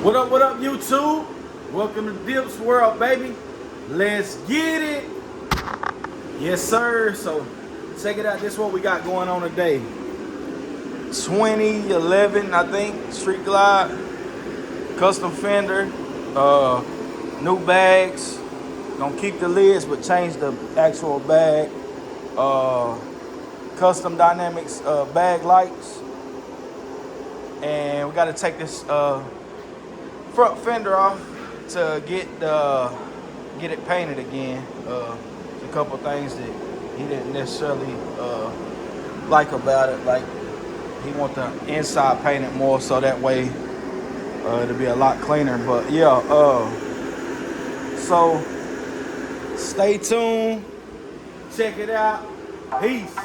What up, YouTube? Welcome to Dip's World, baby. Let's get it. Yes, sir. So, check it out. This is what we got going on today. 2011, I think, Street Glide, custom Fender, new bags. Gonna keep the lids, but change the actual bag. Custom Dynamics bag lights. And we gotta take this front fender off to get it painted again. A couple things that he didn't necessarily like about it, like he want the inside painted more, so that way it'll be a lot cleaner. But yeah, so stay tuned, check it out. Peace.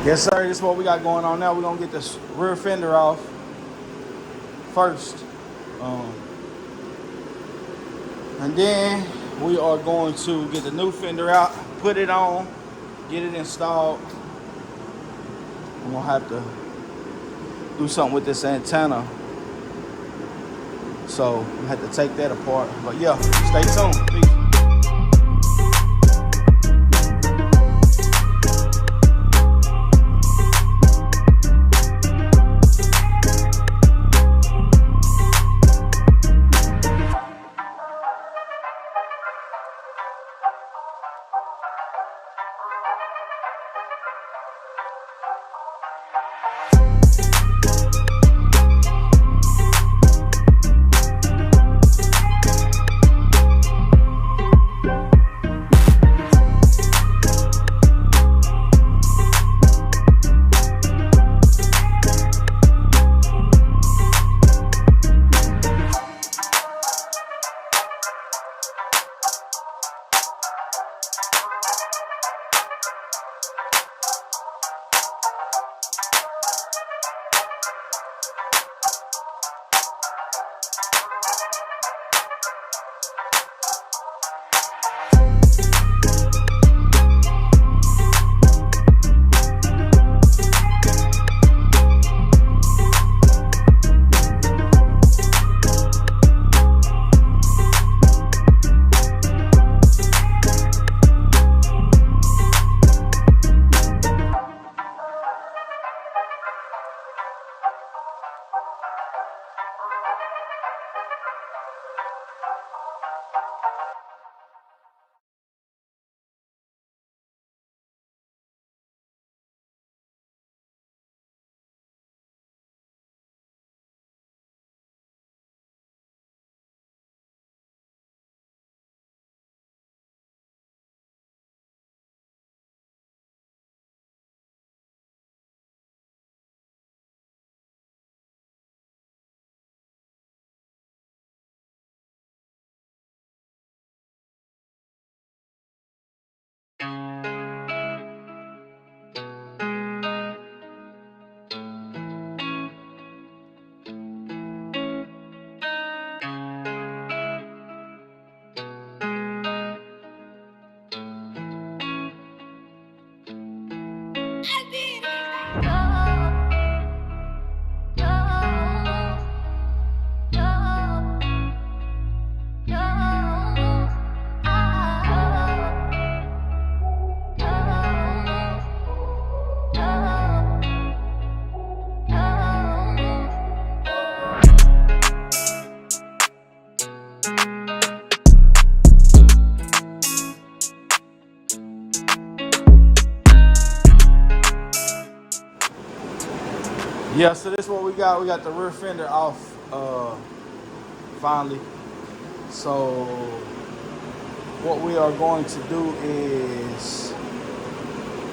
Yes, sir. This is what we got going on now. We're going to get this rear fender off first. And then we are going to get the new fender out, put it on, get it installed. I'm going to have to do something with this antenna. So I have to take that apart. But yeah, stay tuned. Peace. Yeah, so this is what we got. We got the rear fender off finally. So what we are going to do is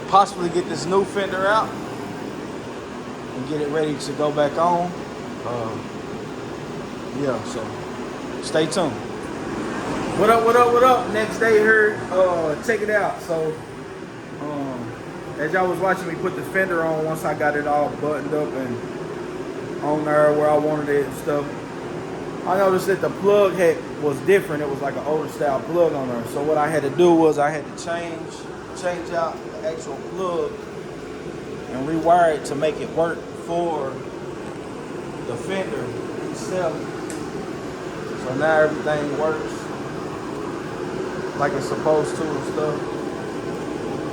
possibly get this new fender out and get it ready to go back on. Yeah, so stay tuned. What up, what up, what up? Next day here, check it out. So as y'all was watching me put the fender on, once I got it all buttoned up and on there where I wanted it and stuff, I noticed that the plug head was different. It was like an older style plug on there. So what I had to do was I had to change out the actual plug and rewire it to make it work for the fender itself. So now everything works like it's supposed to and stuff.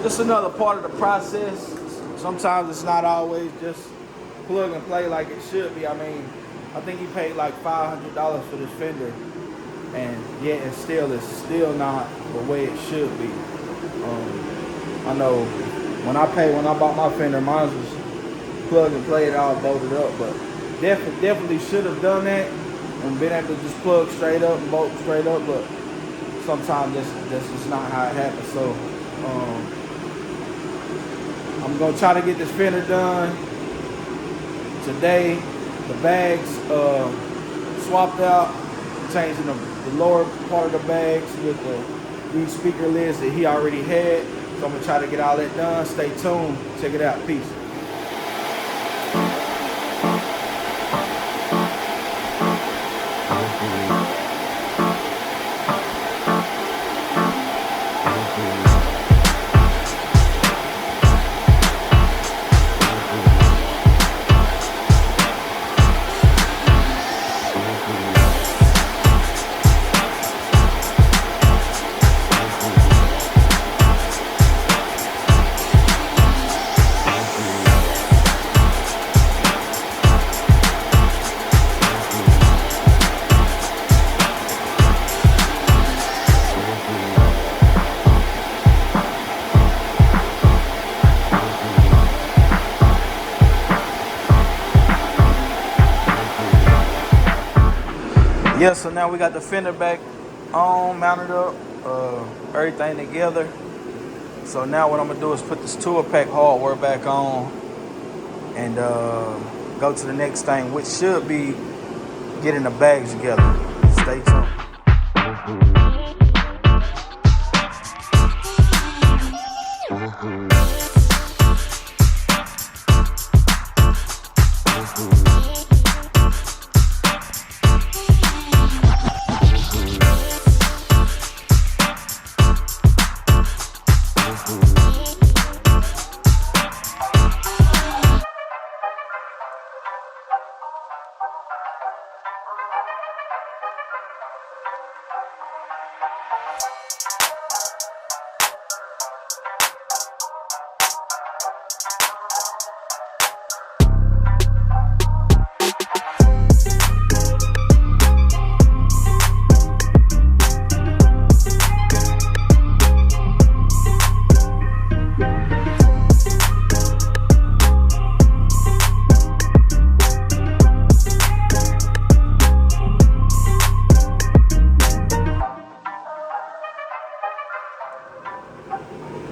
Just another part of the process. Sometimes it's not always just plug and play like it should be. I mean, I think he paid like $500 for this fender, and yet it's still not the way it should be. I know when I bought my fender, mine was plug and play, it all bolted up, but definitely should have done that and been able to just plug straight up and bolt straight up. But sometimes that's just not how it happens. So I'm gonna try to get this fender done today. The bags swapped out, changing the lower part of the bags with these speaker lids that he already had. So I'm gonna try to get all that done. Stay tuned. Check it out. Peace. Yeah, so now we got the fender back on, mounted up, everything together. So now what I'm gonna do is put this tool pack hardware back on and go to the next thing, which should be getting the bags together. Stay tuned.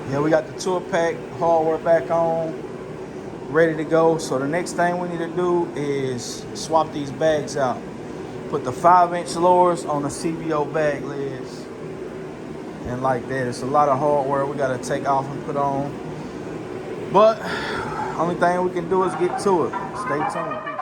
Yeah, we got the tool pack hardware back on, ready to go. So the next thing we need to do is swap these bags out. Put the 5-inch lowers on the CVO bag lids. And like that, it's a lot of hardware we gotta take off and put on. But only thing we can do is get to it. Stay tuned. Peace.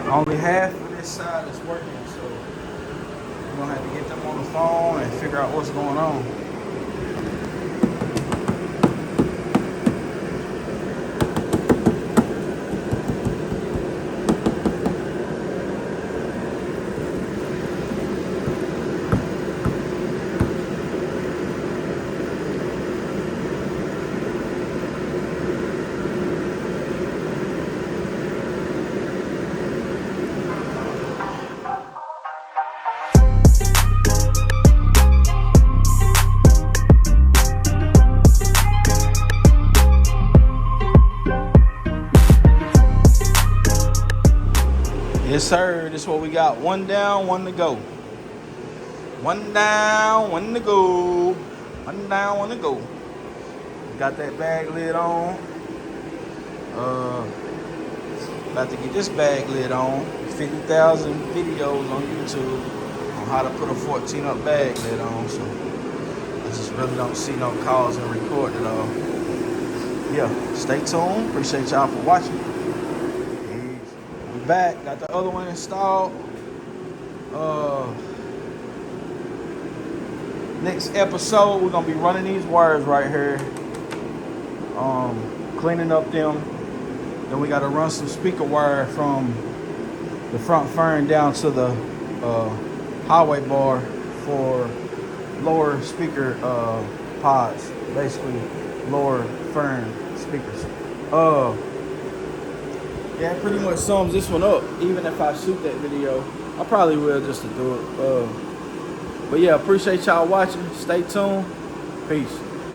Only half of this side is working, so we're gonna have to get them on the phone and figure out what's going on. Yes, sir. This is what we got. One down, one to go. One down, one to go. One down, one to go. Got that bag lid on. About to get this bag lid on. 50,000 videos on YouTube on how to put a 14 up bag lid on. So I just really don't see no calls and record it all. Yeah, stay tuned. Appreciate y'all for watching. Back, got the other one installed. Next episode we're gonna be running these wires right here, cleaning up them. Then we got to run some speaker wire from the front fern down to the highway bar for lower speaker pods, basically lower fern speakers. Yeah, it pretty much sums this one up. Even if I shoot that video, I probably will just to do it. But yeah, appreciate y'all watching. Stay tuned. Peace.